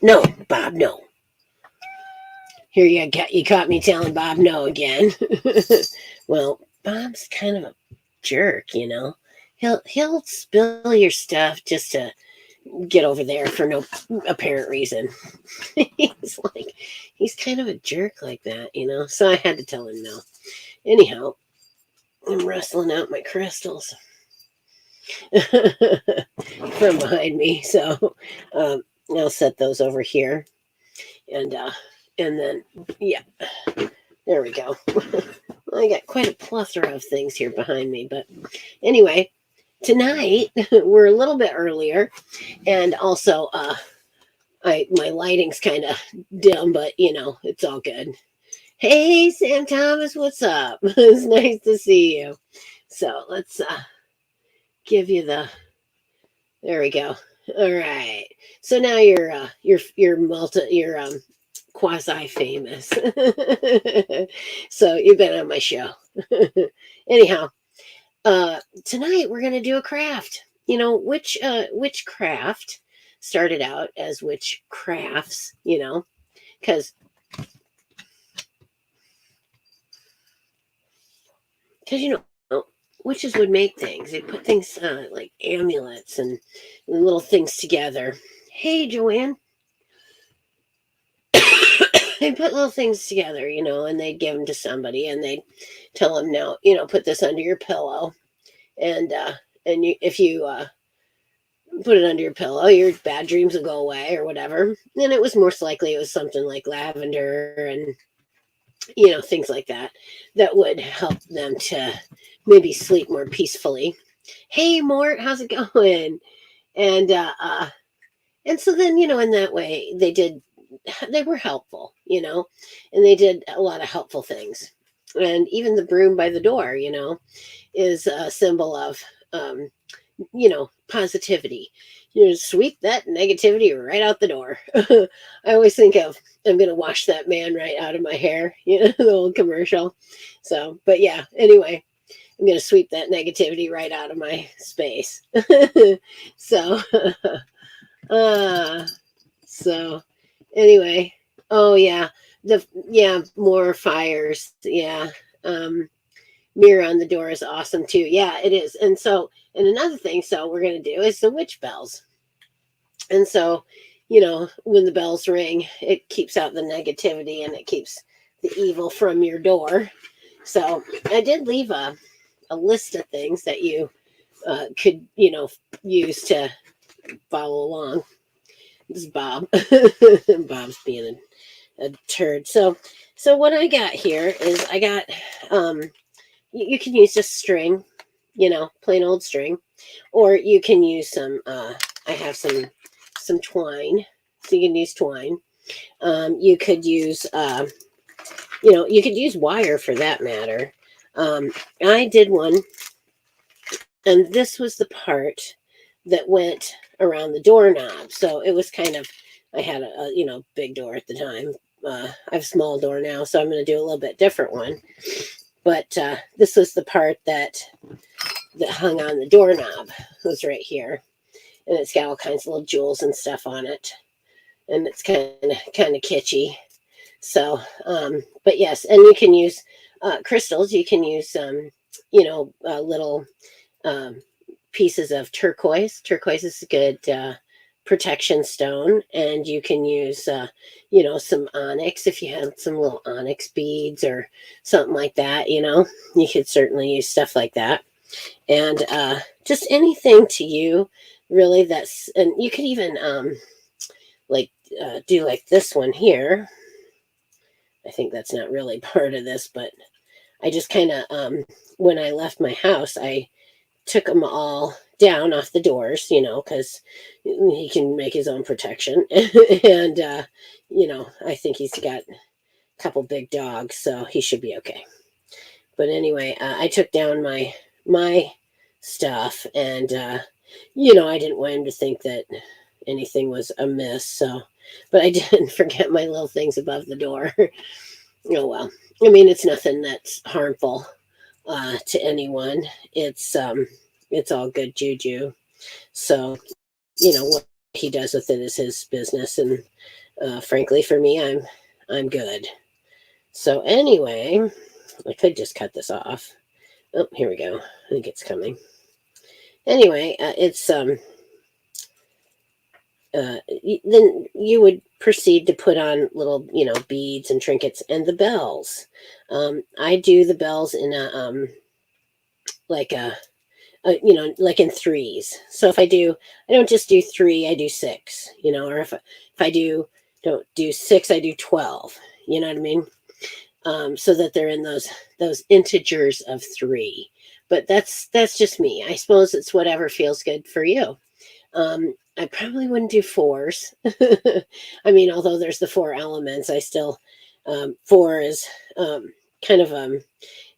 No, Bob, no. Here you caught me telling Bob no again. Well, Bob's kind of a jerk, you know. He'll spill your stuff just to get over there for no apparent reason. Like he's kind of a jerk like that, you know. So I had to tell him no. Anyhow, I'm wrestling out my crystals from behind me, so I'll set those over here, and then yeah, there we go. I got quite a plethora of things here behind me, but anyway, tonight we're a little bit earlier, and also my lighting's kind of dim, but you know it's all good. Hey, Sam Thomas, what's up? It's nice to see you. So let's give you the. There we go. All right. So now you're quasi famous. So you've been on my show. Anyhow, tonight we're gonna do a craft. You know, which craft started out as witch crafts, you know, because you know witches would make things. They put things like amulets and little things together. Hey, Joanne. They put little things together, you know, and they'd give them to somebody, and they'd tell them, "Now, you know, put this under your pillow, and if you put it under your pillow, your bad dreams will go away or whatever." And it was most likely it was something like lavender and you know things like that that would help them to maybe sleep more peacefully. Hey, Mort, how's it going? And and so then you know in that way they were helpful, you know, and they did a lot of helpful things. And even the broom by the door, you know, is a symbol of you know, positivity. You know, sweep that negativity right out the door. I always think of I'm gonna wash that man right out of my hair, you know, the old commercial. So, but yeah, anyway, I'm gonna sweep that negativity right out of my space. So uh so anyway, oh yeah, more fires. Yeah. Mirror on the door is awesome too. Yeah, it is. And so, and another thing, so we're going to do is the witch bells. And so, you know, when the bells ring, it keeps out the negativity and it keeps the evil from your door. So I did leave a list of things that you could, you know, use to follow along. This is Bob. Bob's being a turd. So what I got here is I got you can use just string, you know, plain old string, or you can use some. I have some twine, so you can use twine. You could use, you know, you could use wire for that matter. I did one, and this was the part that went around the doorknob. So it was kind of. I had a you know big door at the time. I have a small door now, so I'm going to do a little bit different one. But this was the part that hung on the doorknob. It was right here, and it's got all kinds of little jewels and stuff on it, and it's kind of kitschy. So, but yes, and you can use crystals. You can use you know, little um, pieces of turquoise. Turquoise is a good protection stone, and you can use you know some onyx if you have some little onyx beads or something like that. You know, you could certainly use stuff like that, and just anything to you really. That's and you could even like do like this one here. I think that's not really part of this, but I just kind of when I left my house, I took them all down off the doors, you know, because he can make his own protection. And, you know, I think he's got a couple big dogs, so he should be okay. But anyway, I took down my stuff, and, you know, I didn't want him to think that anything was amiss. So, but I didn't forget my little things above the door. Oh, well. I mean, it's nothing that's harmful to anyone. It's all good juju. So, you know, whatever. he does with it is his business, and frankly, for me, I'm good. So anyway, I could just cut this off. Oh, here we go. I think it's coming. Anyway, it's then you would proceed to put on little, beads and trinkets and the bells. I do the bells in like like in threes. So if I don't just do three, I do six, or if I don't do six, I do 12, you know what I mean? So that they're in those integers of three. But that's just me. I suppose it's whatever feels good for you. I probably wouldn't do fours. I mean, although there's the four elements, I still four is kind of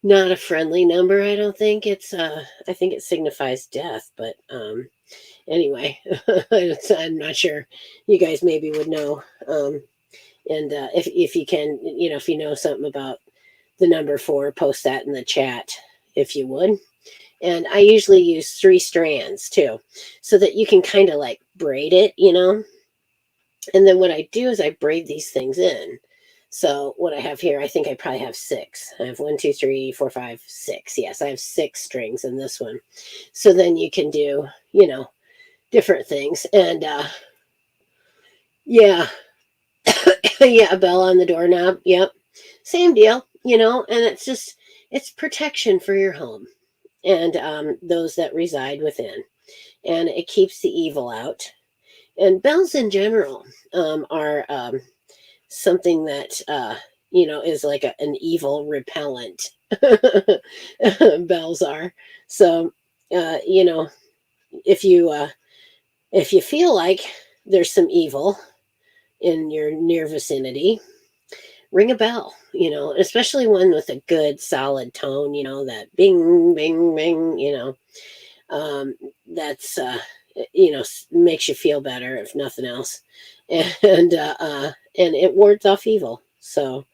not a friendly number. I don't think it's. I think it signifies death. But anyway, I'm not sure. You guys maybe would know. And if you can, if you know something about the number four, post that in the chat if you would. And I usually use 3 strands too, so that you can kind of like braid it, And then what I do is I braid these things in. So what I have here, I think I probably have 6. I have 1, 2, 3, 4, 5, 6. Yes, I have 6 strings in this one. So then you can do, different things. And yeah, yeah, a bell on the doorknob. Yep, same deal, And it's protection for your home and those that reside within, and it keeps the evil out. And bells in general are something that is like an evil repellent. Bells are. So if you feel like there's some evil in your near vicinity, ring a bell, especially one with a good solid tone, that bing, bing, bing, that's, makes you feel better if nothing else. And it wards off evil. So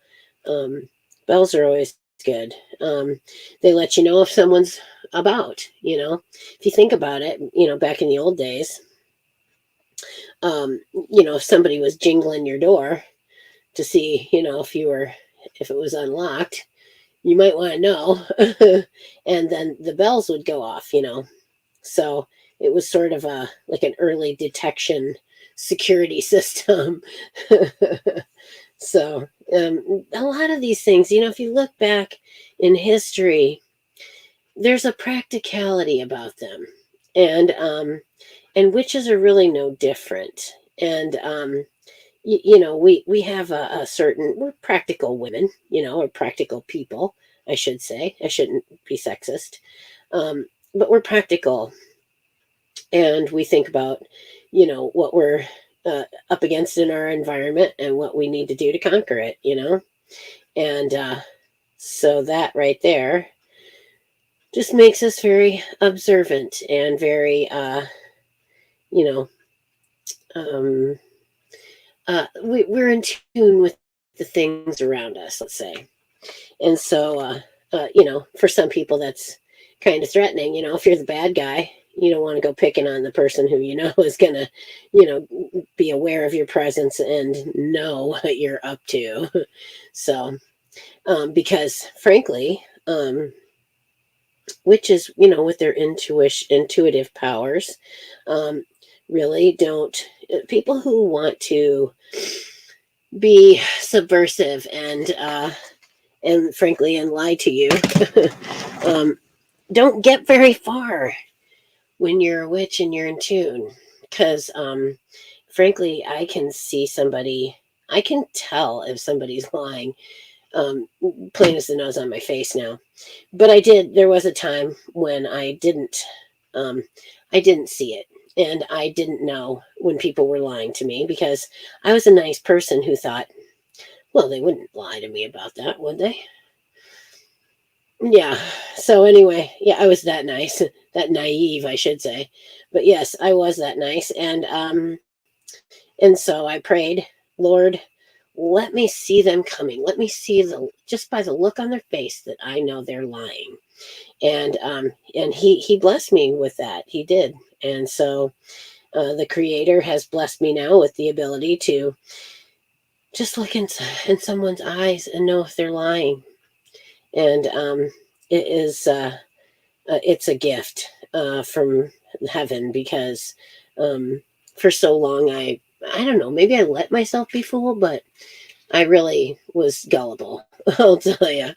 bells are always good. They let you know if someone's about, if you think about it, back in the old days, if somebody was jingling your door to see, if it was unlocked, you might want to know. And then the bells would go off, So it was sort of like an early detection security system. So a lot of these things, if you look back in history, there's a practicality about them. And witches are really no different. And we have a certain, we're practical women, or practical people, I should say. I shouldn't be sexist. But we're practical, and we think about, what we're up against in our environment and what we need to do to conquer it, And so that right there just makes us very observant and very, we're in tune with the things around us, let's say. And so, for some people, that's kind of threatening. If you're the bad guy, you don't want to go picking on the person who is going to, be aware of your presence and know what you're up to. So, because frankly, witches, with their intuitive powers, really don't. People who want to be subversive and frankly, and lie to you, don't get very far when you're a witch and you're in tune. Because, frankly, I can tell if somebody's lying, plain as the nose on my face now. But there was a time when I didn't see it. And I didn't know when people were lying to me, because I was a nice person who thought, well, they wouldn't lie to me about that, would they? Yeah. So anyway, yeah, I was that nice, that naive, I should say. But yes, I was that nice. And so I prayed, Lord, let me see them coming. Let me see just by the look on their face that I know they're lying. And he blessed me with that. He did. And so The Creator has blessed me now with the ability to just look in someone's eyes and know if they're lying. And it is it's a gift from heaven, because for so long I don't know, maybe I let myself be fooled, but I really was gullible. I'll tell you.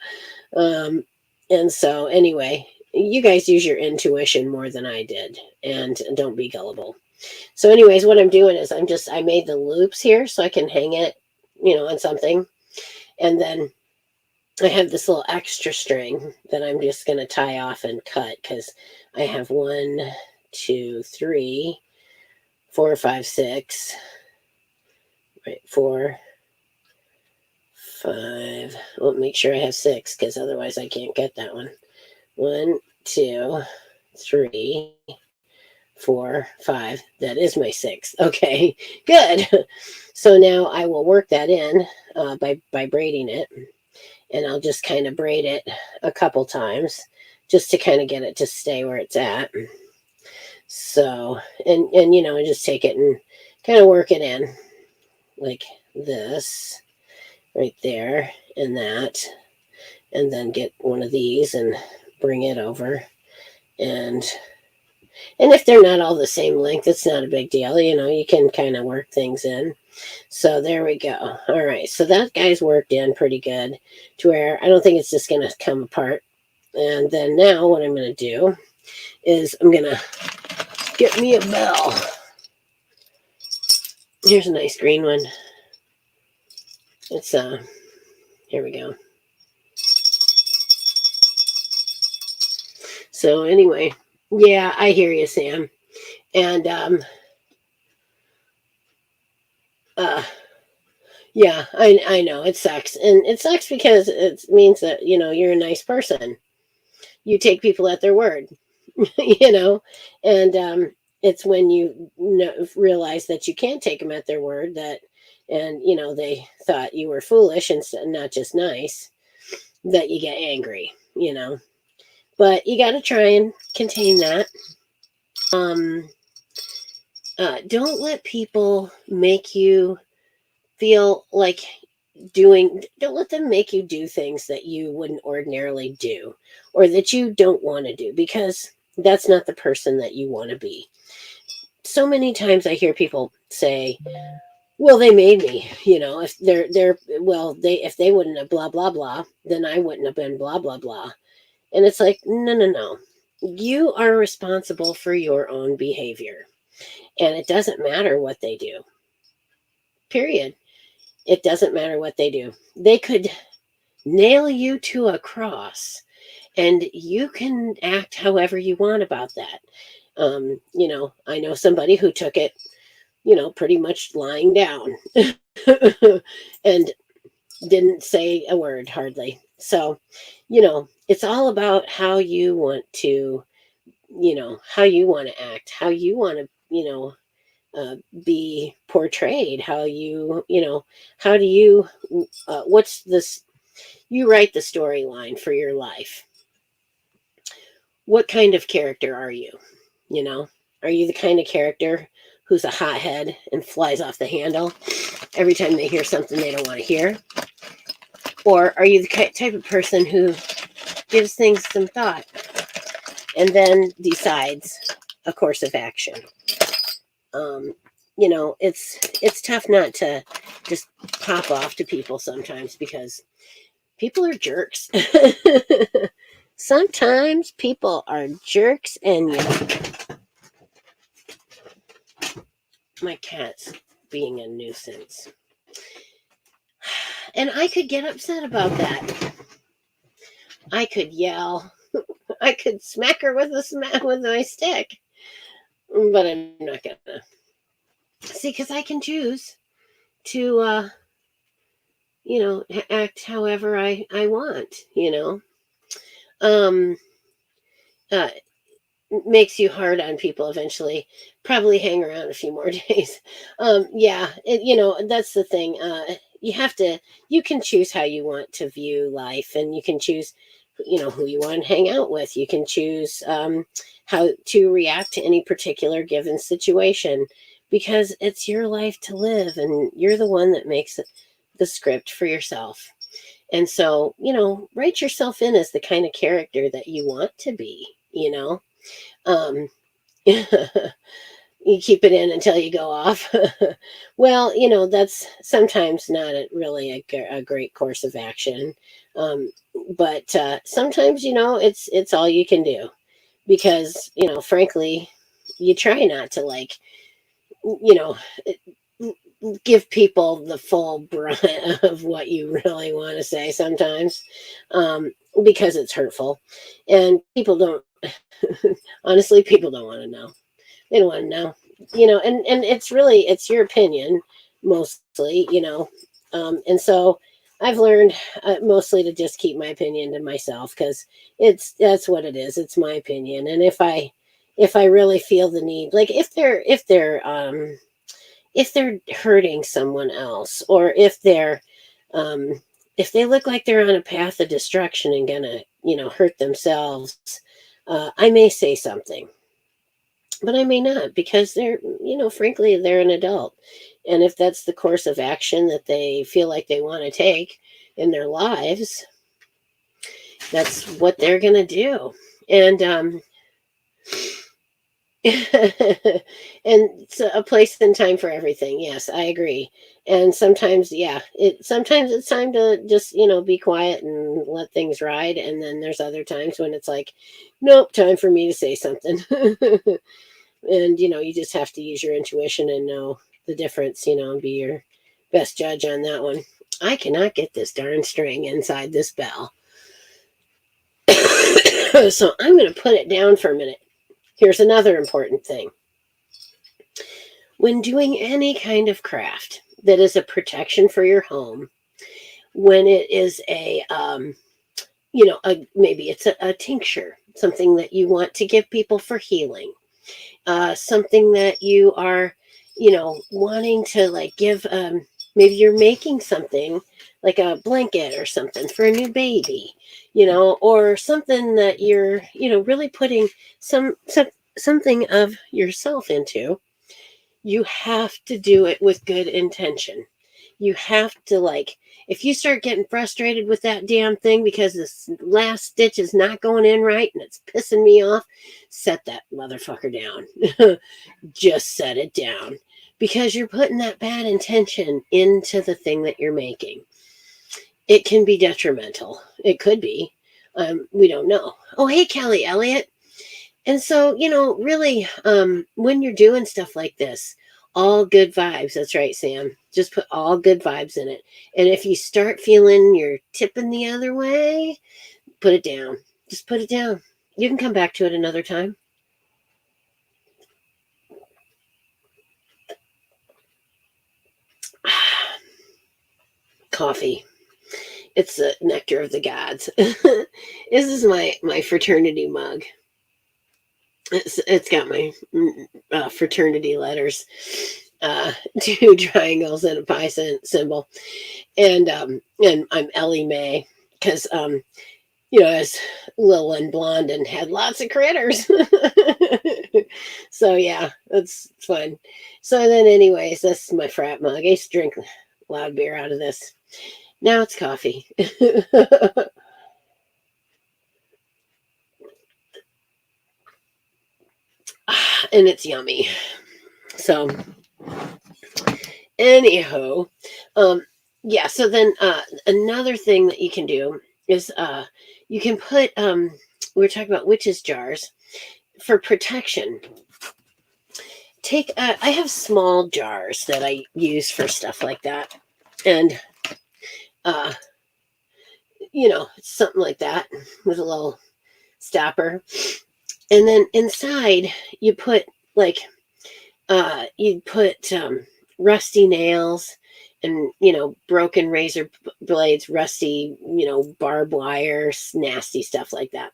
Um, and so anyway, you guys use your intuition more than I did, and don't be gullible. So anyways, what I'm doing is I made the loops here so I can hang it, on something. And then I have this little extra string that I'm just going to tie off and cut, because I have 1, 2, 3, 4, 5, 6, right? 4, 5. Well, make sure I have 6, because otherwise I can't get that one. 1, 2, 3, 4, 5. That is my 6. Okay, good. So now I will work that in by braiding it, and I'll just kind of braid it a couple times just to kind of get it to stay where it's at. So, and just take it and kind of work it in like this right there and that, and then get one of these and bring it over. And if they're not all the same length, it's not a big deal. You can kind of work things in. So there we go. All right. So that guy's worked in pretty good to where I don't think it's just going to come apart. And then now what I'm going to do is I'm going to get me a bell. Here's a nice green one. It's, here we go. So anyway, yeah, I hear you, Sam. And, yeah, I know it sucks. And it sucks because it means that, you're a nice person. You take people at their word, and it's when you realize that you can't take them at their word and they thought you were foolish and not just nice, that you get angry, but you got to try and contain that. Don't let people make you feel like don't let them make you do things that you wouldn't ordinarily do, or that you don't want to do, because that's not the person that you want to be. So many times I hear people say, well, they made me, if if they wouldn't have blah blah blah, then I wouldn't have been blah blah blah. And it's like, no, you are responsible for your own behavior, and it doesn't matter what they do, period. It doesn't matter what they do. They could nail you to a cross, and you can act however you want about that. I know somebody who took it, pretty much lying down and didn't say a word hardly. So, it's all about how you want to, how you want to act, how you want to, be portrayed, how how do you, what's this, you write the storyline for your life. What kind of character are you? Are you the kind of character who's a hothead and flies off the handle every time they hear something they don't want to hear? Or are you the type of person who gives things some thought and then decides a course of action? It's tough not to just pop off to people sometimes, because people are jerks. Sometimes people are jerks, and my cat's being a nuisance. And I could get upset about that. I could yell. I could smack her with my stick. But I'm not gonna. See, because I can choose to act however I want, um uh makes you hard on people eventually. Probably hang around a few more days. Yeah, that's the thing. You can choose how you want to view life, and you can choose who you want to hang out with. You can choose how to react to any particular given situation, because it's your life to live and you're the one that makes the script for yourself. And so, write yourself in as the kind of character that you want to be. Um, you keep it in until you go off. Well, that's sometimes not really a great course of action. Um, but sometimes, it's all you can do, because, frankly, you try not to, like, you know, give people the full brunt of what you really want to say sometimes, because it's hurtful. And people don't, honestly, people don't want to know. They don't want to know, and it's your opinion mostly, and so I've learned mostly to just keep my opinion to myself, because that's what it is. It's my opinion. And if I really feel the need, like if they're hurting someone else, or um, if they look like they're on a path of destruction and gonna hurt themselves, I may say something, but I may not, because frankly, they're an adult. And if that's the course of action that they feel like they want to take in their lives, that's what they're going to do. And, and it's a place and time for everything. Yes, I agree. And sometimes, yeah, sometimes it's time to just, be quiet and let things ride. And then there's other times when it's like, nope, time for me to say something. And you just have to use your intuition and know the difference, and be your best judge on that one. I cannot get this darn string inside this bell. So I'm going to put it down for a minute. Here's another important thing. When doing any kind of craft that is a protection for your home, when it is maybe it's a tincture, something that you want to give people for healing, something that you are, wanting to, like, give, maybe you're making something like a blanket or something for a new baby, or something that you're, really putting something of yourself into. You have to do it with good intention. You have to, like, if you start getting frustrated with that damn thing because this last stitch is not going in right and it's pissing me off, set that motherfucker down. Just set it down, because you're putting that bad intention into the thing that you're making. It can be detrimental. It could be. We don't know. Oh, hey, Kelly Elliott. And so, really, when you're doing stuff like this, all good vibes. That's right, Sam. Just put all good vibes in it. And if you start feeling you're tipping the other way, put it down. Just put it down. You can come back to it another time. Coffee. It's the nectar of the gods. This is my fraternity mug. It's got my fraternity letters, two triangles and a pi symbol, and I'm Ellie Mae, because I was little and blonde and had lots of critters. So yeah, that's fun. So then, anyways, this is my frat mug. I used to drink a lot of beer out of this. Now it's coffee. And it's yummy. So anyhow, um, yeah. So then, another thing that you can do is, you can put. We're talking about witches jars for protection. Take. I have small jars that I use for stuff like that, and uh, something like that with a little stopper, and then inside you put, like, you'd put rusty nails and broken razor blades, rusty barbed wire, nasty stuff like that.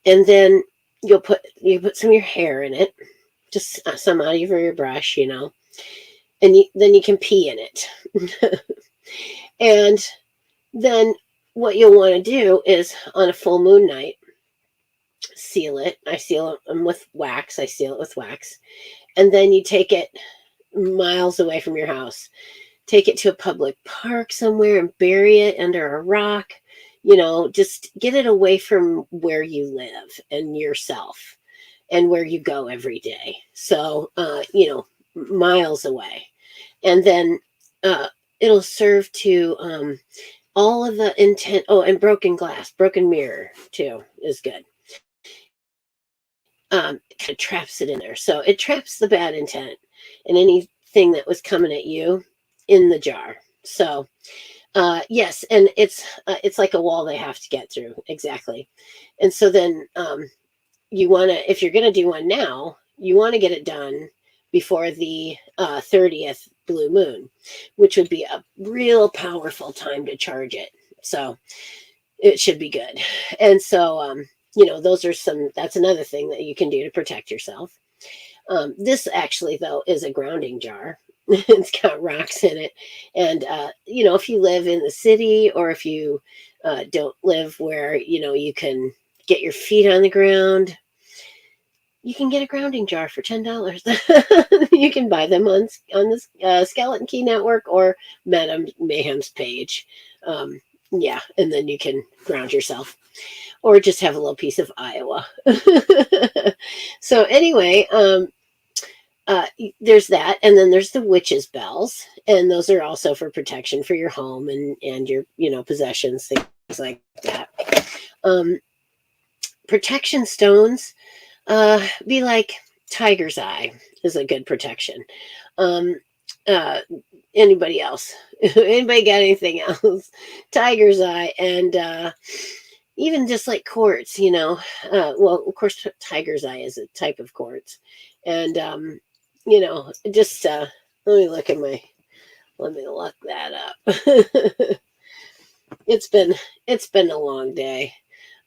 And then you put some of your hair in it, just some out of your brush, and then you can pee in it. And then what you'll want to do is on a full moon night, seal it. I seal it with wax. I seal it with wax. And then you take it miles away from your house. Take it to a public park somewhere and bury it under a rock. Just get it away from where you live and yourself and where you go every day. So, miles away. And then it'll serve to all of the intent. Oh, and broken glass, broken mirror too is good. It kind of traps it in there. So it traps the bad intent and anything that was coming at you in the jar. So yes, and it's like a wall they have to get through. Exactly. And so then you want to, if you're going to do one now, you want to get it done before the 30th blue moon, which would be a real powerful time to charge it. So it should be good. And so, that's another thing that you can do to protect yourself. This actually, though, is a grounding jar. It's got rocks in it. And, if you live in the city or if you don't live where, you can get your feet on the ground, you can get a grounding jar for $10. You can buy them on the Skeleton Key Network or Madame Mayhem's page. Yeah, and then you can ground yourself or just have a little piece of Iowa. So anyway, there's that. And then there's the witches' bells. And those are also for protection for your home and your, possessions, things like that. Protection stones, be like tiger's eye is a good protection. Anybody else? Anybody got anything else? Tiger's eye and even just like quartz, well, of course, tiger's eye is a type of quartz. And, just let me look that up. It's been a long day.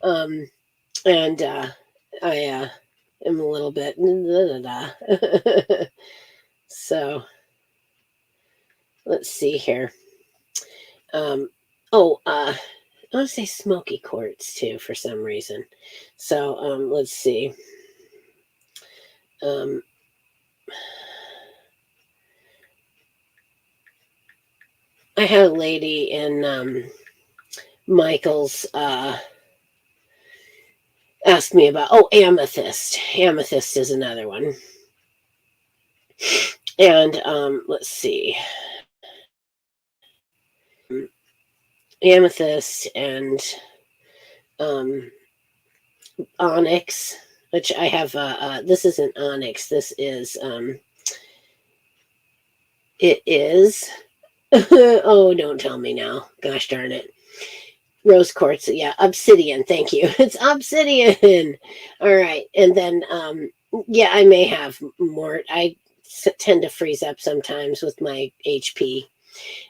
And I am a little bit, so let's see here. I want to say smoky quartz too for some reason. So let's see. I had a lady in Michael's asked me about amethyst. Amethyst is another one. And let's see. Amethyst and onyx, which I have this isn't onyx, this is it is oh, don't tell me now, gosh darn it. Rose quartz, yeah, obsidian, thank you. It's obsidian. All right. And then yeah, I may have more. I tend to freeze up sometimes with my HP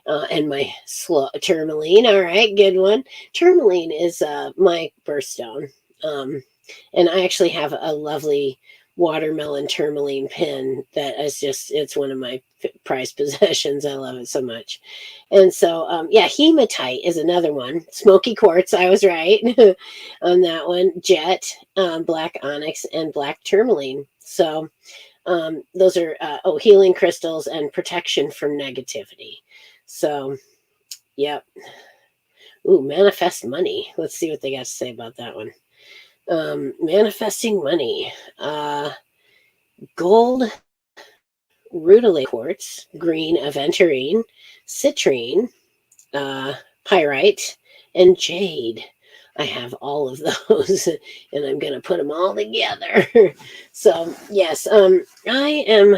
and my slow tourmaline. All right, good one. Tourmaline is my birthstone. And I actually have a lovely watermelon tourmaline pin that is it's one of my prized possessions. I love it so much. And so, yeah, hematite is another one. Smoky quartz, I was right on that one. Jet, black onyx, and black tourmaline. So those are, healing crystals and protection from negativity. So, yep. Ooh, manifest money. Let's see what they got to say about that one. Manifesting money. Gold rudolite quartz, green aventurine, citrine, pyrite, and jade. I have all of those and I'm going to put them all together. So yes, I am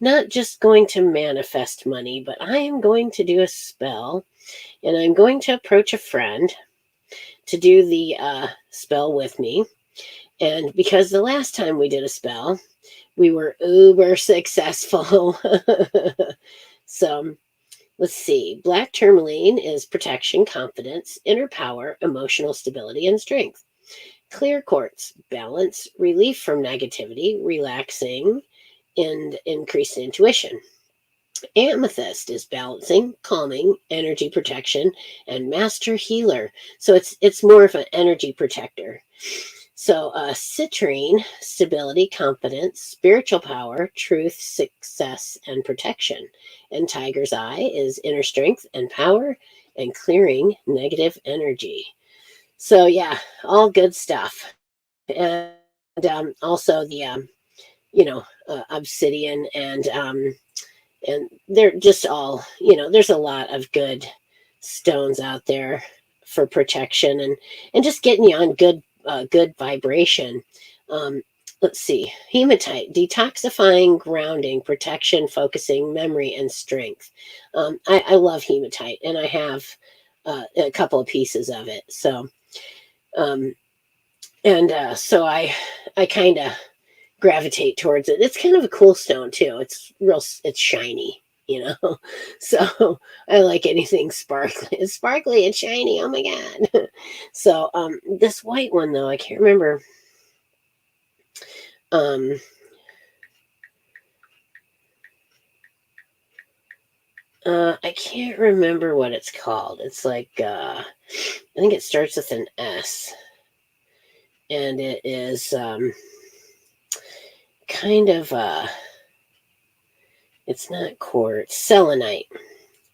not just going to manifest money, but I am going to do a spell and I'm going to approach a friend to do the spell with me. And because the last time we did a spell, we were uber successful. So let's see. Black tourmaline is protection, confidence, inner power, emotional stability, and strength. Clear quartz, balance, relief from negativity, relaxing, and increased intuition. Amethyst is balancing, calming, energy protection, and master healer. So it's more of an energy protector. So citrine, stability, confidence, spiritual power, truth, success, and protection. And tiger's eye is inner strength and power and clearing negative energy. So yeah, all good stuff. And also the obsidian and they're just all, there's a lot of good stones out there for protection and just getting you on good vibration. um let's see, hematite, detoxifying, grounding, protection, focusing, memory, and strength. I love hematite, and I have a couple of pieces of it. So um and so I kind of gravitate towards it. It's kind of a cool stone too. It's shiny, So I like anything sparkly. It's sparkly and shiny. Oh my god. So this white one though, I can't remember. Um I can't remember what it's called. It's like I think it starts with an S, and it is kind of it's not quartz, selenite.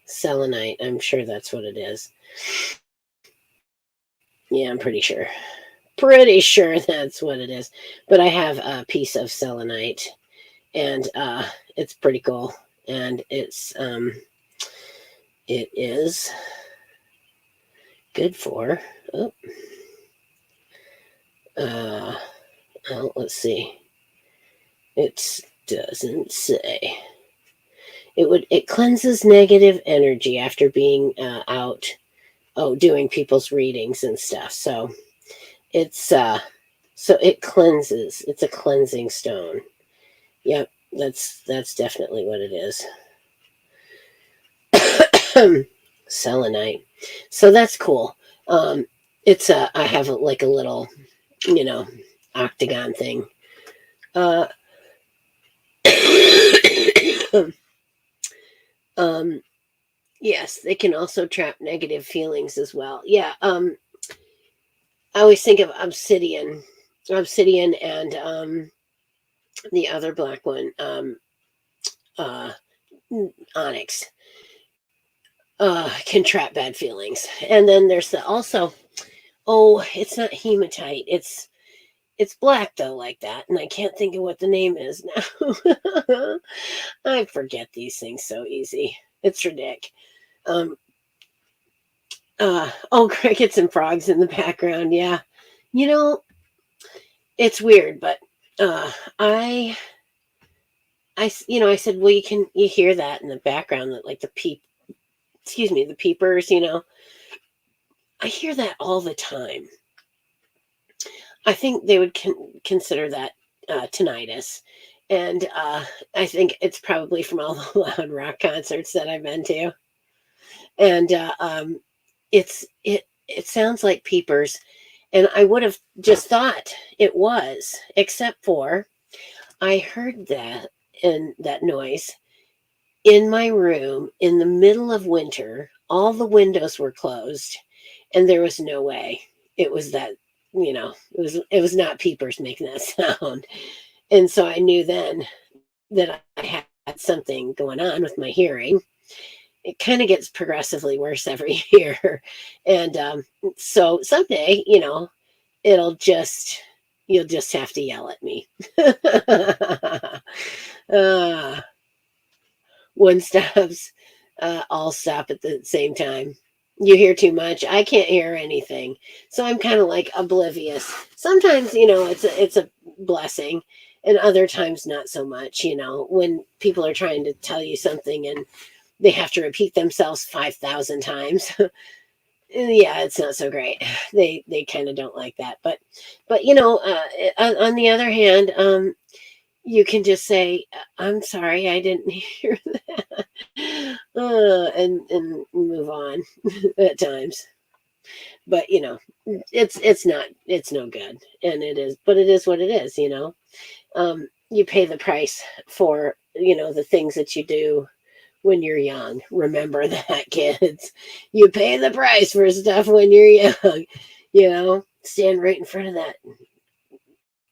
Selenite, I'm sure that's what it is. Yeah, I'm pretty sure that's what it is. But I have a piece of selenite, and it's pretty cool. And it is good for, oh, well, let's see. It doesn't say. It cleanses negative energy after being out, doing people's readings and stuff. So it's so it cleanses. It's a cleansing stone. Yep, that's definitely what it is. Selenite. So that's cool. It's I have like a little, you know, octagon thing. Uh, um, yes, they can also trap negative feelings as well. Yeah. I always think of obsidian, and the other black one, uh, onyx. Can trap bad feelings. And then there's also, oh, it's not hematite. It's black though, like that, and I can't think of what the name is now. I forget these things so easy. It's ridiculous. Um, oh, crickets and frogs in the background. Yeah, you know, it's weird, but uh, I, I said, well, you hear that in the background, that like the peepers. I hear that all the time. I think they would consider that tinnitus. And I think it's probably from all the loud rock concerts that I've been to. And it sounds like peepers. And I would have just thought it was, except for I heard that noise in my room in the middle of winter. All the windows were closed, and there was no way it was that. It was not peepers making that sound. And so I knew then that I had something going on with my hearing. It kind of gets progressively worse every year. And so someday, it'll just, you'll just have to yell at me. uh, One stops, all stop at the same time. You hear too much. I can't hear anything. So I'm kind of like oblivious. Sometimes, it's a blessing, and other times not so much, when people are trying to tell you something and they have to repeat themselves 5,000 times. Yeah, it's not so great. They kind of don't like that. But on the other hand, you can just say, I'm sorry, I didn't hear that. And move on at times. But it's no good, and but it is what it is. You pay the price for the things that you do when you're young. Remember that, kids. You pay the price for stuff when you're young. Stand right in front of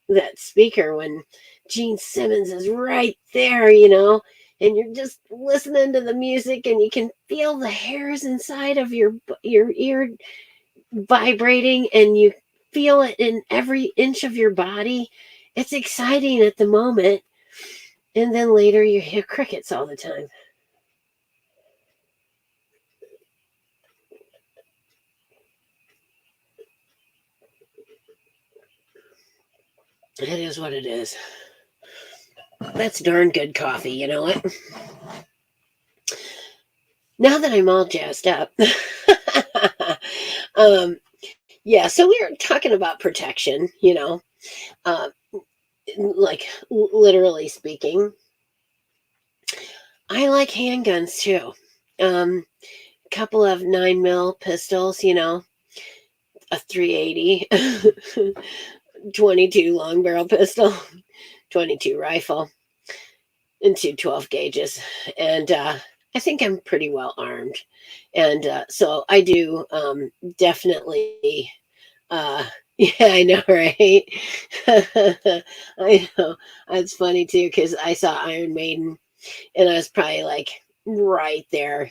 that speaker when Gene Simmons is right there, and you're just listening to the music and you can feel the hairs inside of your ear vibrating, and you feel it in every inch of your body. It's exciting at the moment, and then later you hear crickets all the time. It is what it is. That's darn good coffee, you know what? Now that I'm all jazzed up, um, yeah, so we were talking about protection, uh, like literally speaking. I like handguns too. Couple of 9 mil pistols, a 380, 22 long barrel pistol, 22 rifle, and two 12 gauges. And I think I'm pretty well armed. And so I do definitely. Yeah, I know, right? I know. It's funny too, because I saw Iron Maiden and I was probably like right there,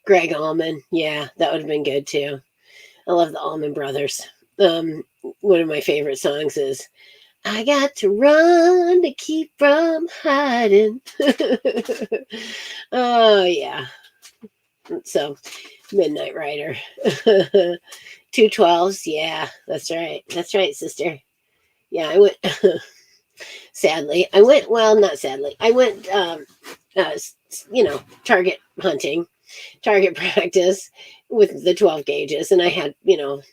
Greg Allman. Yeah, that would have been good too. I love the Allman Brothers. One of my favorite songs is I got to run to keep from hiding. Oh, yeah. So, Midnight Rider. 212s. Yeah, that's right. That's right, sister. Yeah, I went, sadly. Well, not sadly. I went, uh, target hunting, target practice with the 12 gauges, and I had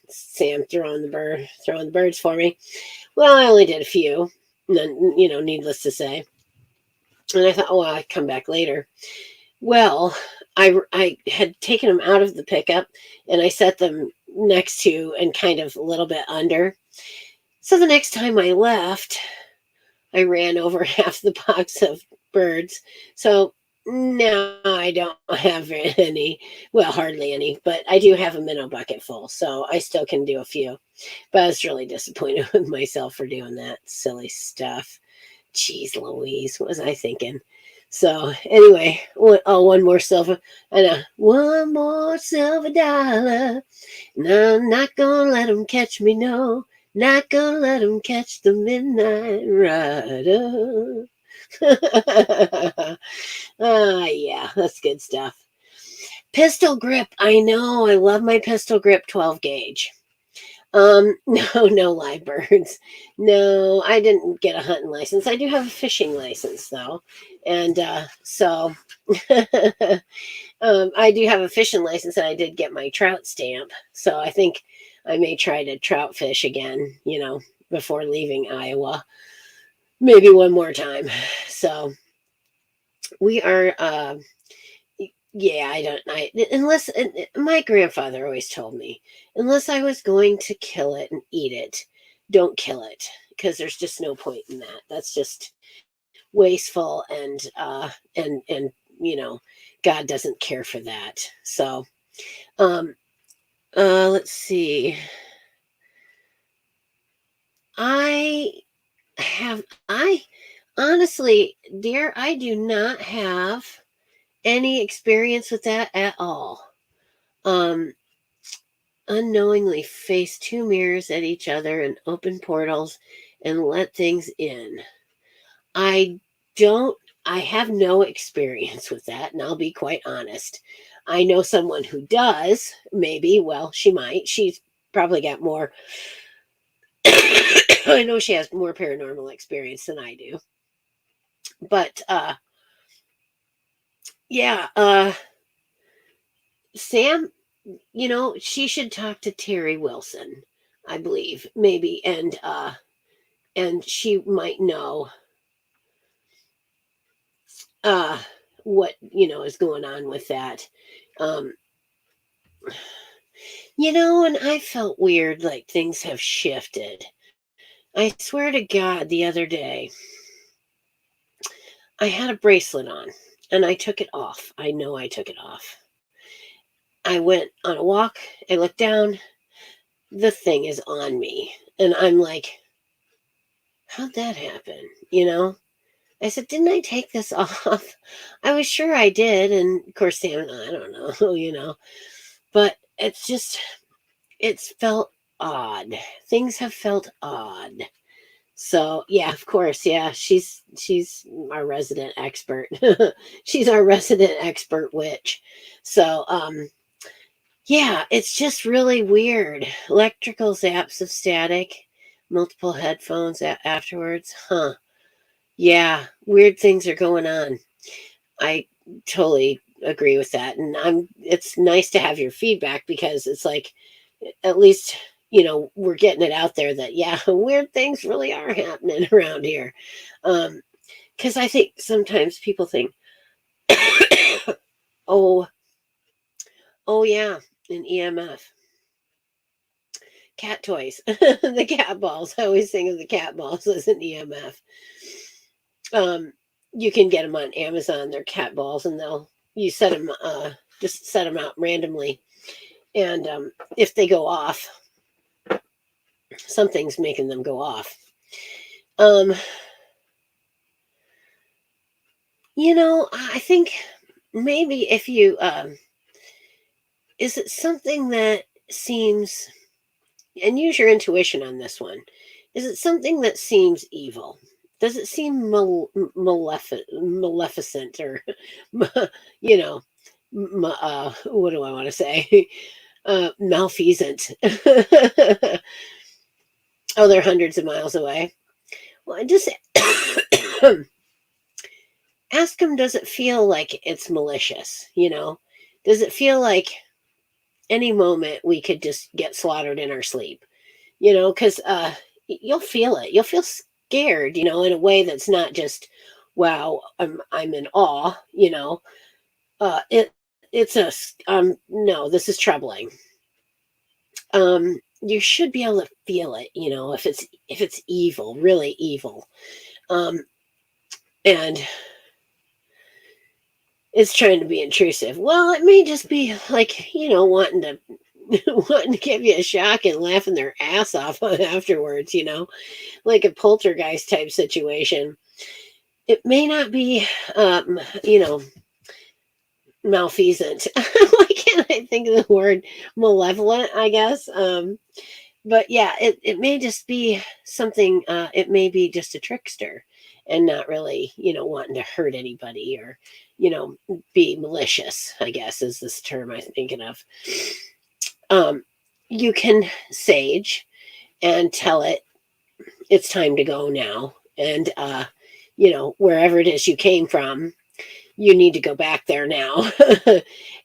Sam throwing the birds for me. Well, I only did a few, needless to say. And I thought, oh, I'd come back later. Well, I had taken them out of the pickup and I set them next to and kind of a little bit under. So the next time I left, I ran over half the box of birds. So now I don't have any, well, hardly any, but I do have a minnow bucket full. So I still can do a few. But I was really disappointed with myself for doing that silly stuff. Jeez Louise, what was I thinking? So anyway, one more silver, and one more silver dollar. And I'm not gonna let them catch me, no. Not gonna let them catch the midnight rider. Yeah, that's good stuff. Pistol grip, I know. I love my pistol grip 12 gauge. No live birds. No, I didn't get a hunting license. I do have a fishing license though. And so I do have a fishing license, and I did get my trout stamp. So I think I may try to trout fish again, before leaving Iowa. Maybe one more time. So we are yeah, unless, my grandfather always told me, unless I was going to kill it and eat it, don't kill it, because there's just no point in that. That's just wasteful, and God doesn't care for that. So, um, let's see. I I honestly, dear, I do not have any experience with that at all. Um, Unknowingly face two mirrors at each other and open portals and let things in. I don't, I have no experience with that, and I'll be quite honest. I know someone who does, maybe, well, she might. She's probably got more, I know she has more paranormal experience than I do. But, yeah, Sam, she should talk to Terry Wilson, I believe, maybe, and she might know uh what is going on with that. um and I felt weird, like things have shifted. I swear to God, the other day I had a bracelet on and I took it off. I know I took it off. I went on a walk. I looked down. The thing is on me. And I'm like, how'd that happen? I said, didn't I take this off? I was sure I did. And of course, Sam, I don't know, but it's felt odd. Things have felt odd. So yeah, of course, yeah, she's our resident expert. She's our resident expert witch. So yeah, it's just really weird. Electrical zaps of static, multiple headphones afterwards. Huh. Yeah, weird things are going on. I totally agree with that. And it's nice to have your feedback because it's like at least we're getting it out there that yeah, weird things really are happening around here. Because I think sometimes people think, oh, oh yeah, an EMF, cat toys, the cat balls. I always think of the cat balls as an EMF. Um, you can get them on Amazon. They're cat balls, and you set them just set them out randomly, and if they go off, something's making them go off. Um, I think maybe if you is it something that seems, and use your intuition on this one, is it something that seems evil? Does it seem maleficent or you know what do I want to say? Malfeasant. Oh, they're hundreds of miles away. Well, I just ask them, does it feel like it's malicious? Does it feel like any moment we could just get slaughtered in our sleep? Because you'll feel it. You'll feel scared, in a way that's not just, wow, I'm in awe. It it's a no, this is troubling. You should be able to feel it, if it's evil, really evil. Um, and it's trying to be intrusive. Well, it may just be like, wanting to wanting to give you a shock and laughing their ass off afterwards, like a poltergeist type situation. It may not be malfeasant. Why can't I think of the word malevolent, I guess? But yeah, it may just be something, it may be just a trickster and not really, wanting to hurt anybody or, be malicious, I guess is this term I'm thinking of. You can sage and tell it it's time to go now. And, wherever it is you came from, you need to go back there now.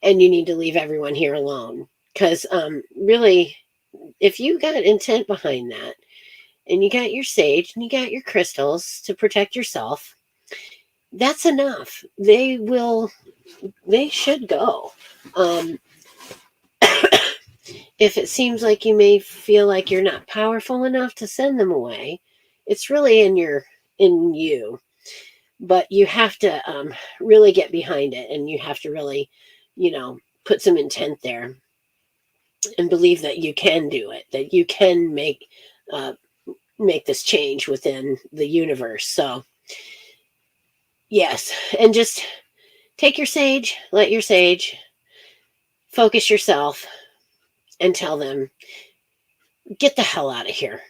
And you need to leave everyone here alone. Because really, if you got intent behind that, and you got your sage and you got your crystals to protect yourself, that's enough. They should go. If it seems like you may feel like you're not powerful enough to send them away, it's really in you. But you have to really get behind it, and you have to really, put some intent there and believe that you can do it, that you can make this change within the universe. So yes, and just take your sage, let your sage focus yourself and tell them, get the hell out of here.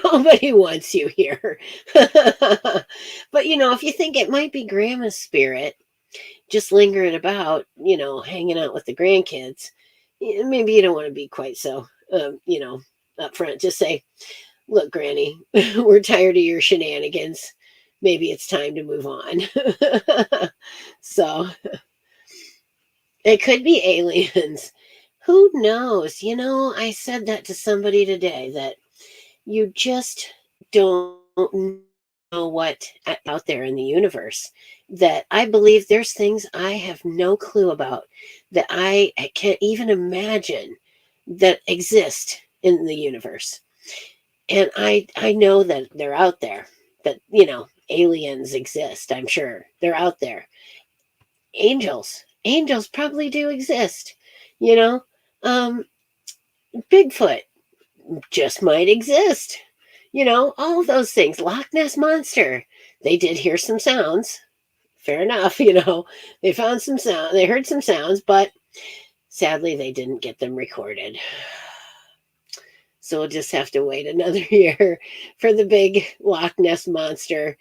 Nobody wants you here. But if you think it might be grandma's spirit just lingering about, hanging out with the grandkids, maybe you don't want to be quite so up front. Just say, look, Granny, we're tired of your shenanigans. Maybe it's time to move on. So it could be aliens. Who knows? I said that to somebody today, that you just don't know what out there in the universe. That I believe there's things I have no clue about, that I can't even imagine that exist in the universe. And I know that they're out there, that aliens exist. I'm sure they're out there. Angels probably do exist. You know, um, Bigfoot just might exist. All of those things. Loch Ness Monster. They did hear some sounds. Fair enough. They found some sound. They heard some sounds, but sadly, they didn't get them recorded. So we'll just have to wait another year for the big Loch Ness Monster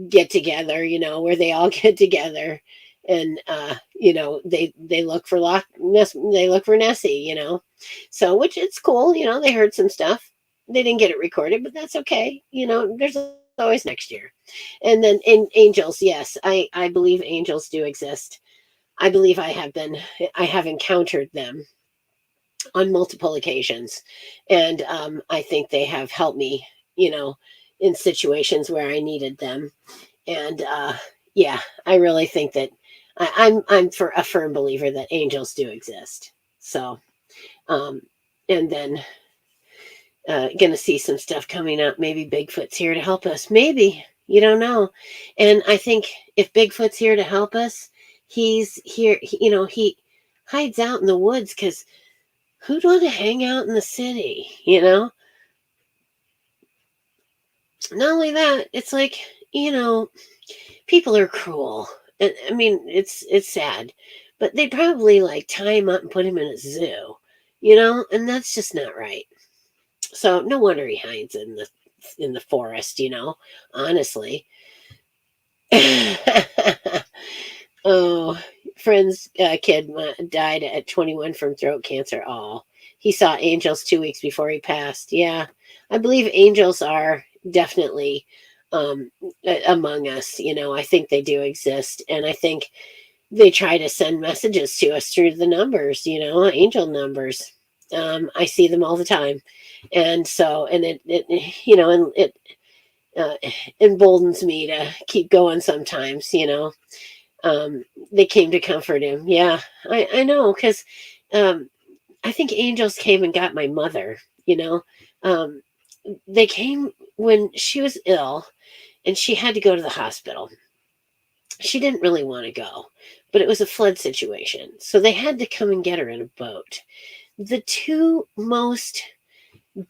get together, where they all get together and they look for Loch Ness, they look for Nessie, So which it's cool, they heard some stuff. They didn't get it recorded, but that's okay. There's always next year. And then in angels, yes, I believe angels do exist. I believe I have encountered them on multiple occasions. And I think they have helped me, in situations where I needed them. And yeah, I really think that I'm for a firm believer that angels do exist. So, um, and then going to see some stuff coming up. Maybe Bigfoot's here to help us. Maybe. You don't know. And I think if Bigfoot's here to help us, he's here, he hides out in the woods because who'd want to hang out in the city, Not only that, it's like, people are cruel. And I mean, it's sad. But they'd probably like tie him up and put him in a zoo, and that's just not right. So no wonder he hides in the forest, honestly. Oh, friend's kid died at 21 from throat cancer. Oh, he saw angels 2 weeks before he passed. Yeah, I believe angels are definitely among us. I think they do exist. And I think they try to send messages to us through the numbers, angel numbers. I see them all the time. And so, and and it uh, emboldens me to keep going sometimes, they came to comfort him. Yeah, I know, because I think angels came and got my mother, um, they came when she was ill and she had to go to the hospital. She didn't really want to go, but it was a flood situation. So they had to come and get her in a boat. The two most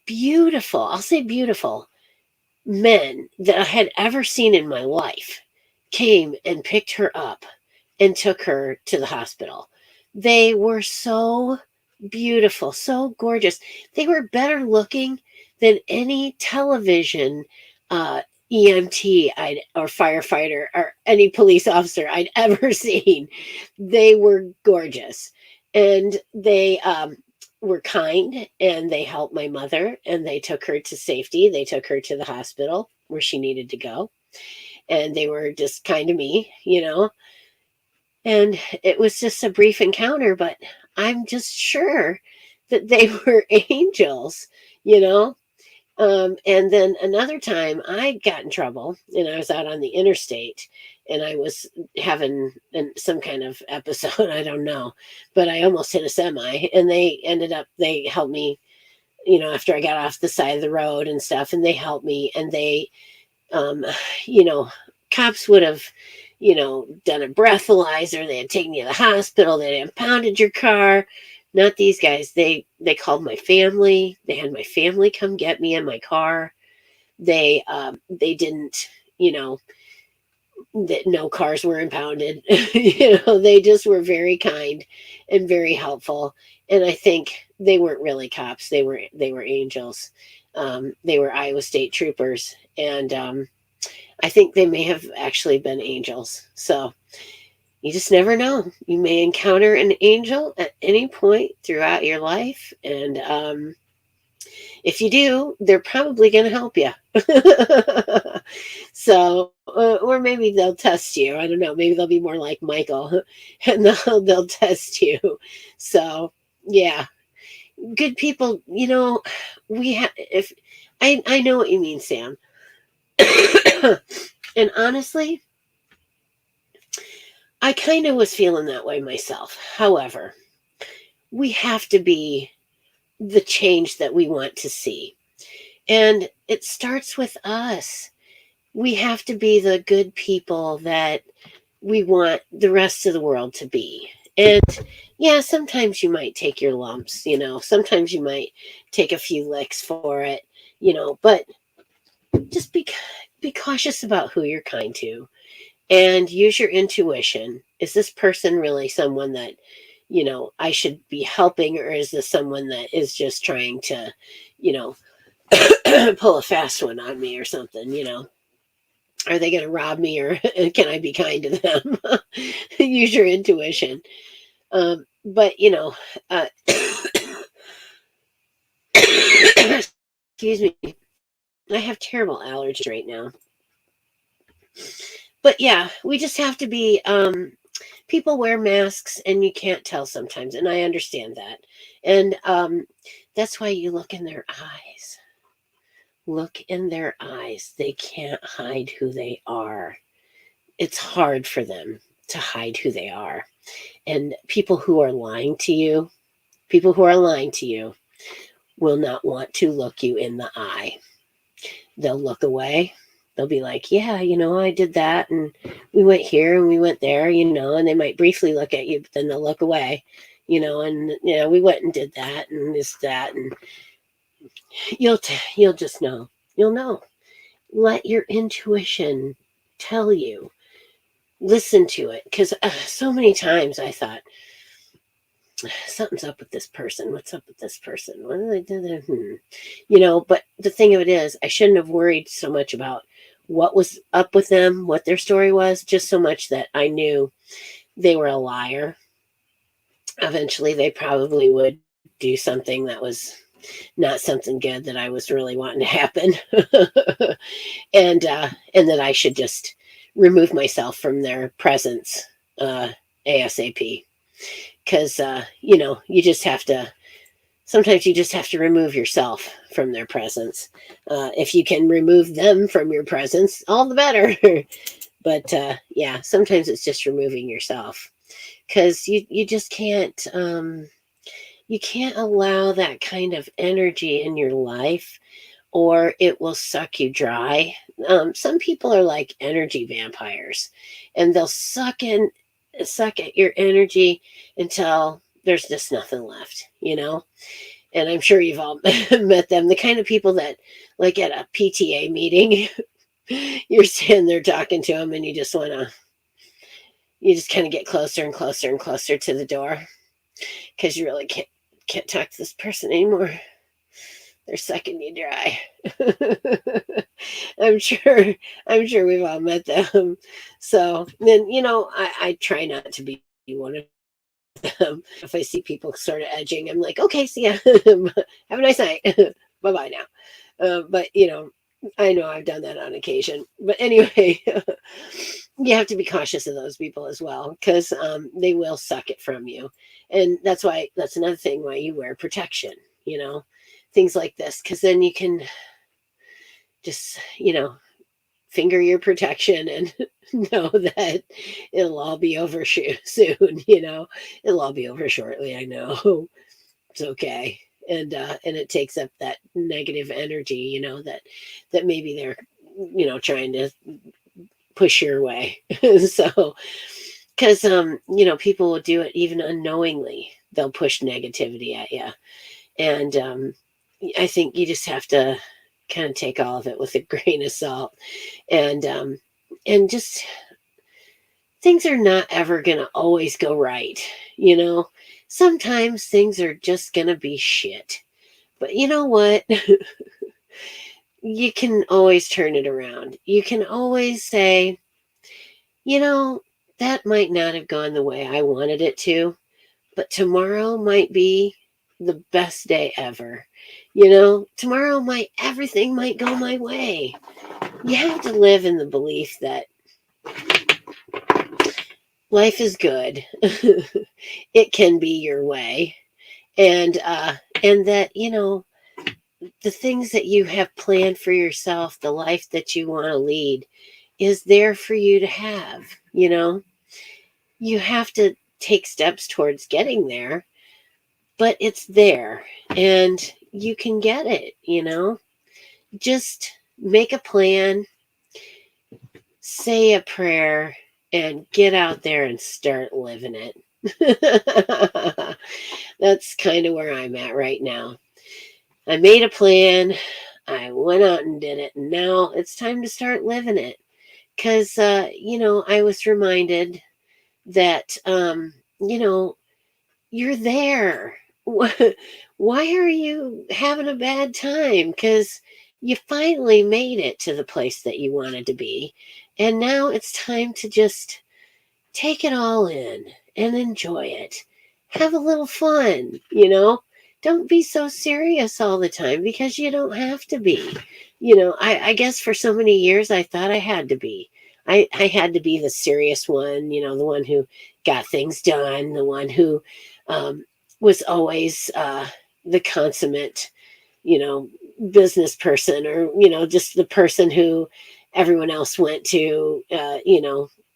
beautiful, I'll say beautiful, men that I had ever seen in my life came and picked her up and took her to the hospital. They were so beautiful, so gorgeous. They were better looking than any television EMT or firefighter or any police officer I'd ever seen. They were gorgeous. And they were kind and they helped my mother and they took her to safety. They took her to the hospital where she needed to go. And they were just kind to me, And it was just a brief encounter, but I'm just sure that they were angels, you know? And then another time I got in trouble and I was out on the interstate and I was having some kind of episode, I don't know, but I almost hit a semi and they helped me, after I got off the side of the road and stuff, and they helped me and they, um, you know, cops would have, done a breathalyzer. They had taken you to the hospital. They had impounded your car. Not these guys. They called my family. They had my family come get me in my car. They didn't, that no cars were impounded. They just were very kind and very helpful. And I think they weren't really cops. They were angels. They were Iowa State troopers, and I think they may have actually been angels. So you just never know. You may encounter an angel at any point throughout your life. And if you do, they're probably going to help you. So, or maybe they'll test you. I don't know. Maybe they'll be more like Michael and they'll test you. So, yeah, good people, we have, if I know what you mean, Sam. And honestly, I kind of was feeling that way myself. However, we have to be the change that we want to see. And it starts with us. we have to be the good people that we want the rest of the world to be. And yeah, sometimes you might take your lumps, sometimes you might take a few licks for it, but just be cautious about who you're kind to, and use your intuition. Is this person really someone that, I should be helping, or is this someone that is just trying to, you know, pull a fast one on me or something, Are they going to rob me, or can I be kind to them? Use your intuition. But, excuse me, I have terrible allergies right now. But yeah, we just have to be, people wear masks and you can't tell sometimes. And I understand that. And that's why you look in their eyes. Look in their eyes. They can't hide who they are. It's hard for them to hide who they are. And people who are lying to you, will not want to look you in the eye. They'll look away. They'll be like, yeah, I did that, and we went here and we went there, and they might briefly look at you, but then they'll look away, and we went and did that and this, that, and you'll just know. You'll know. Let your intuition tell you. Listen to it, because so many times I thought, something's up with this person. What's up with this person? What did they do? But the thing of it is, I shouldn't have worried so much about what was up with them, what their story was, just so much that I knew they were a liar. Eventually, they probably would do something that was not something good that I was really wanting to happen. and that I should just remove myself from their presence ASAP. Because, you just have to, sometimes you just have to remove yourself from their presence. If you can remove them from your presence, all the better. But yeah, sometimes it's just removing yourself, because you just can't, you can't allow that kind of energy in your life, or it will suck you dry. Some people are like energy vampires, and they'll suck at your energy until there's just nothing left, And I'm sure you've all met them, the kind of people that, like at a PTA meeting, you're standing there talking to them, and you just kind of get closer and closer and closer to the door, because you really can't talk to this person anymore. They're sucking you dry. I'm sure we've all met them. So then, I try not to be one of them. If I see people sort of edging, I'm like, okay, see ya. Have a nice night. Bye-bye now. But I know I've done that on occasion. But anyway, you have to be cautious of those people as well, because they will suck it from you. And that's another thing why you wear protection, things like this, because then you can just, finger your protection and know that it'll all be over soon, it'll all be over shortly. I know. It's okay. And it takes up that negative energy, that maybe they're, trying to push your way. So, because, people will do it even unknowingly. They'll push negativity at you. And I think you just have to kind of take all of it with a grain of salt. And just, things are not ever going to always go right. Sometimes things are just going to be shit. But you know what? You can always turn it around. You can always say, that might not have gone the way I wanted it to, but tomorrow might be the best day ever. Tomorrow everything might go my way. You have to live in the belief that life is good. It can be your way. And that, the things that you have planned for yourself, the life that you want to lead, is there for you to have. You have to take steps towards getting there, but it's there, and you can get it. Just make a plan, say a prayer, and get out there and start living it. That's kind of where I'm at right now. I made a plan. I went out and did it. And now it's time to start living it. Because, I was reminded that, you're there. Why are you having a bad time? Because you finally made it to the place that you wanted to be. And now it's time to just take it all in and enjoy it. Have a little fun. Don't be so serious all the time because you don't have to be. I guess for so many years I thought I had to be. I had to be the serious one, the one who got things done, the one who um, was always the consummate, you know, business person, or, just the person who everyone else went to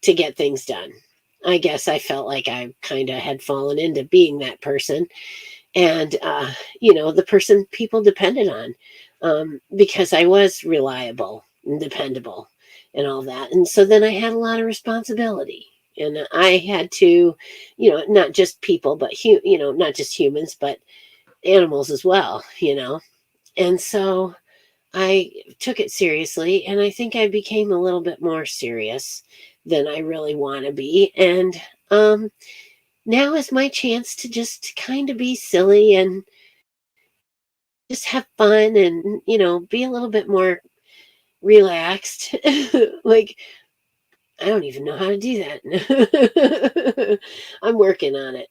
get things done. I guess I felt like I kind of had fallen into being that person, and, the person people depended on, because I was reliable and dependable and all that. And so then I had a lot of responsibility. And I had to, not just people, but, not just humans, but animals as well. And so I took it seriously, and I think I became a little bit more serious than I really want to be. And now is my chance to just kind of be silly and just have fun and, be a little bit more relaxed. Like, I don't even know how to do that. I'm working on it.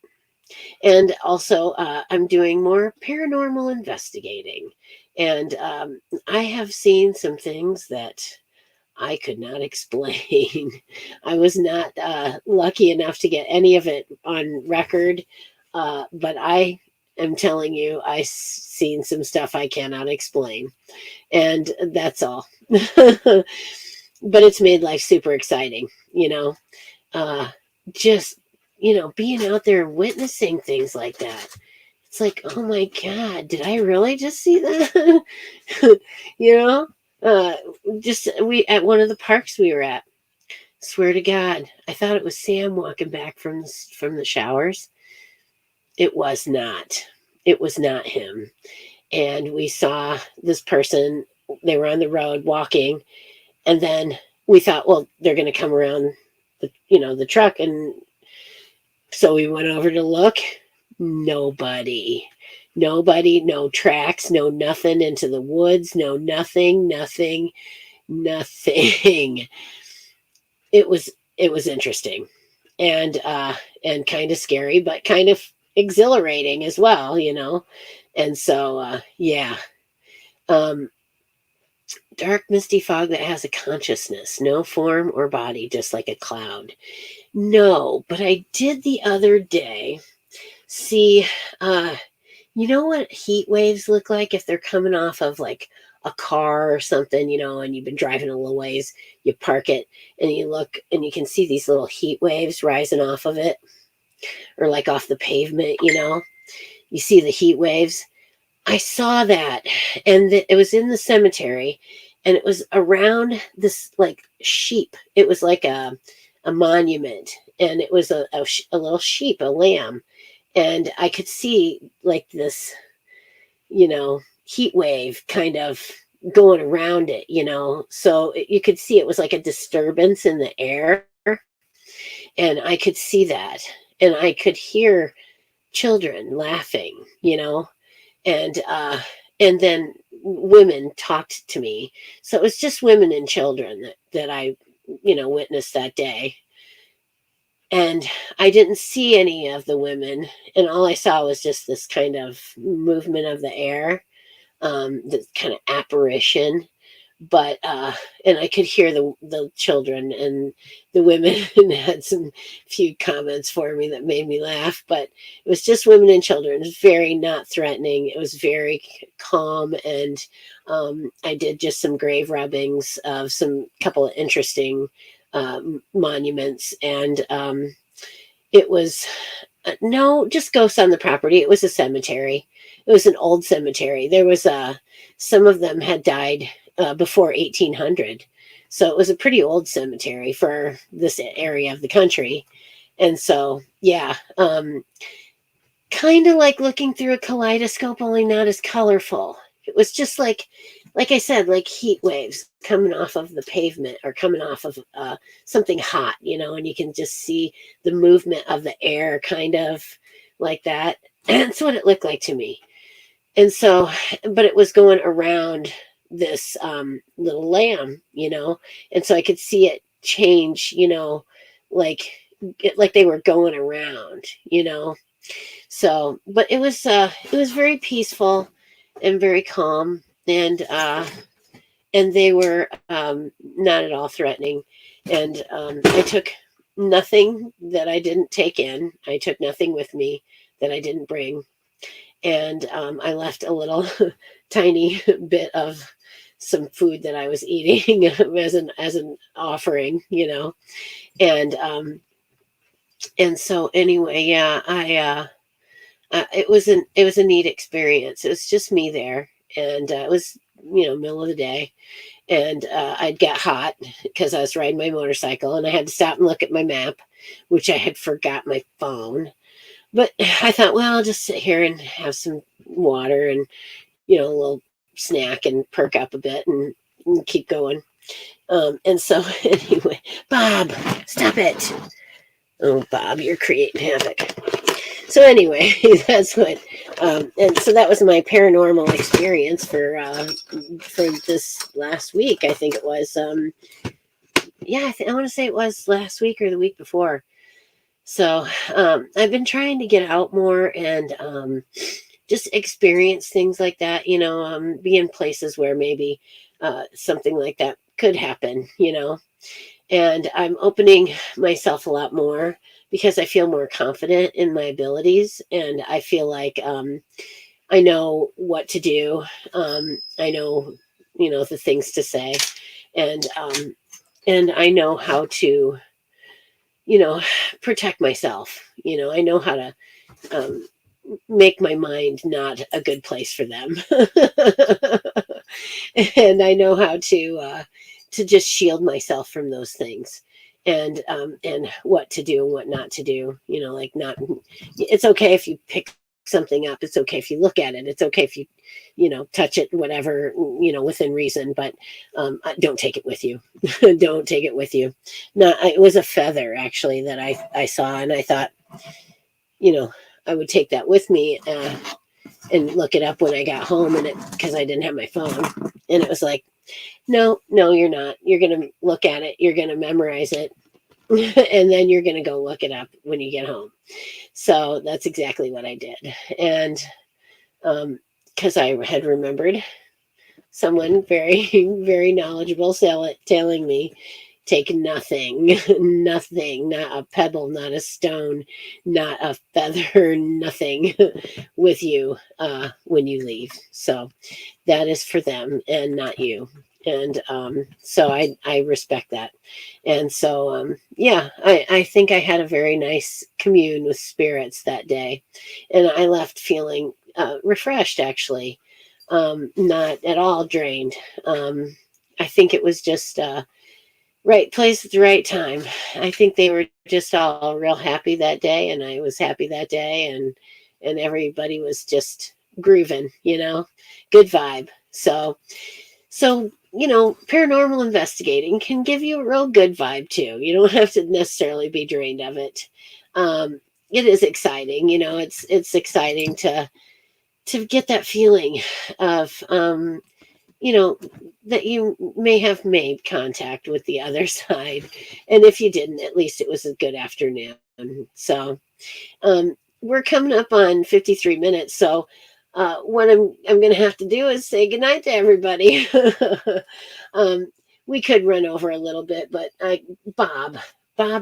And also, I'm doing more paranormal investigating. And I have seen some things that I could not explain. I was not lucky enough to get any of it on record, but I am telling you, I've seen some stuff I cannot explain, and that's all. But it's made life super exciting, uh, just, being out there witnessing things like that. It's like, oh my God, did I really just see that? you know, uh, just we at one of the parks we were at. Swear to God, I thought it was Sam walking back from the showers. It was not. It was not him. And we saw this person. They were on the road walking, and then we thought, well, they're going to come around the truck, and so we went over to look. Nobody. Nobody, no tracks, no nothing into the woods, no nothing, nothing, nothing. It was interesting, and kind of scary, but kind of exhilarating as well. And so yeah. Um Dark misty fog that has a consciousness, no form or body, just like a cloud. No, but I did the other day see, you know what heat waves look like if they're coming off of like a car or something, and you've been driving a little ways, you park it and you look and you can see these little heat waves rising off of it, or like off the pavement. You see the heat waves. I saw that, and it was in the cemetery, and it was around this like sheep. It was like a monument, and it was a little sheep, a lamb, and I could see like this, heat wave kind of going around it. So you could see it was like a disturbance in the air, and I could see that, and I could hear children laughing. And then women talked to me. So it was just women and children that I witnessed that day. And I didn't see any of the women, and all I saw was just this kind of movement of the air, this kind of apparition. But and I could hear the children and the women and had some few comments for me that made me laugh. But it was just women and children. It was very not threatening. It was very calm, and I did just some grave rubbings of some couple of interesting monuments, and it was no, just ghosts on the property. It was a cemetery. It was an old cemetery. There was some of them had died before 1800. So it was a pretty old cemetery for this area of the country. And so, yeah, kind of like looking through a kaleidoscope, only not as colorful. It was just like I said, like heat waves coming off of the pavement or coming off of something hot, and you can just see the movement of the air kind of like that. And that's what it looked like to me. And so, but it was going around this little lamb, and so I could see it change, like like they were going around, so, but it was very peaceful and very calm, and they were not at all threatening. And I took nothing that I didn't take in. I took nothing with me that I didn't bring, and I left a little tiny bit of some food that I was eating as an offering, and so anyway, yeah, it was a neat experience. It was just me there, and it was middle of the day, and I'd get hot because I was riding my motorcycle, and I had to stop and look at my map, which I had forgot my phone. But I thought, well, I'll just sit here and have some water and a little snack and perk up a bit and keep going. And so anyway, Bob, stop it! Oh, Bob, you're creating havoc. So anyway, that's what, and so that was my paranormal experience for this last week. I think it was, yeah, I want to say it was last week or the week before. So I've been trying to get out more and just experience things like that. Be in places where maybe something like that could happen. And I'm opening myself a lot more because I feel more confident in my abilities, and I feel like I know what to do. I know, the things to say, and I know how to, you know, protect myself. I know how to make my mind not a good place for them, and I know how to just shield myself from those things, and what to do and what not to do. Like not. It's okay if you pick something up. It's okay if you look at it. It's okay if you touch it, whatever, within reason. But don't take it with you. Don't take it with you. No, it was a feather actually that I saw, and I thought, I would take that with me. And look it up when I got home, and it because I didn't have my phone, and it was like, no, you're not. You're gonna look at it. You're gonna memorize it, and then you're gonna go look it up when you get home. So that's exactly what I did, and because I had remembered someone very very knowledgeable telling me take nothing, nothing, not a pebble, not a stone, not a feather, nothing with you when you leave. So that is for them and not you. And so I respect that. And so, yeah, I think I had a very nice commune with spirits that day. And I left feeling refreshed, actually, not at all drained. I think it was just right place at the right time. I think they were just all real happy that day, and I was happy that day, and everybody was just grooving, good vibe. So paranormal investigating can give you a real good vibe too. You don't have to necessarily be drained of it. It is exciting, it's exciting to get that feeling of that you may have made contact with the other side. And if you didn't, at least it was a good afternoon. So we're coming up on 53 minutes. So what I'm going to have to do is say goodnight to everybody. We could run over a little bit, but Bob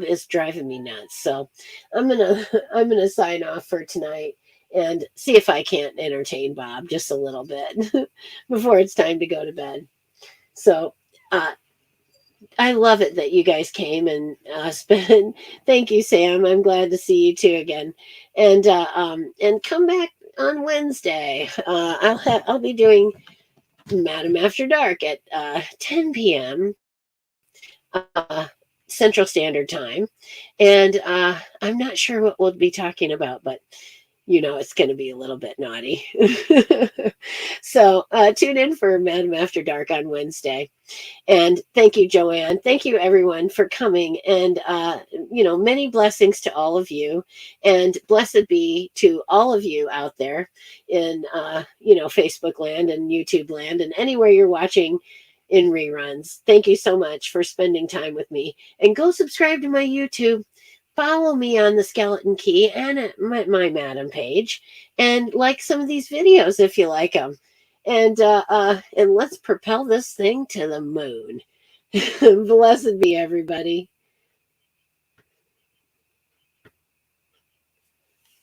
is driving me nuts. So I'm gonna sign off for tonight and see if I can't entertain Bob just a little bit before it's time to go to bed. So uh, I love it that you guys came and spend. Thank you, Sam. I'm glad to see you too again, and come back on Wednesday. I'll be doing Madam After Dark at 10 p.m. Central Standard Time. And I'm not sure what we'll be talking about, but it's going to be a little bit naughty. So tune in for Madam After Dark on Wednesday. And thank you, Joanne. Thank you, everyone, for coming. And, many blessings to all of you. And blessed be to all of you out there in, Facebook land and YouTube land and anywhere you're watching in reruns. Thank you so much for spending time with me. And go subscribe to my YouTube. Follow me on the Skeleton Key and at my Madam page. And like some of these videos if you like them. And let's propel this thing to the moon. Blessed be everybody.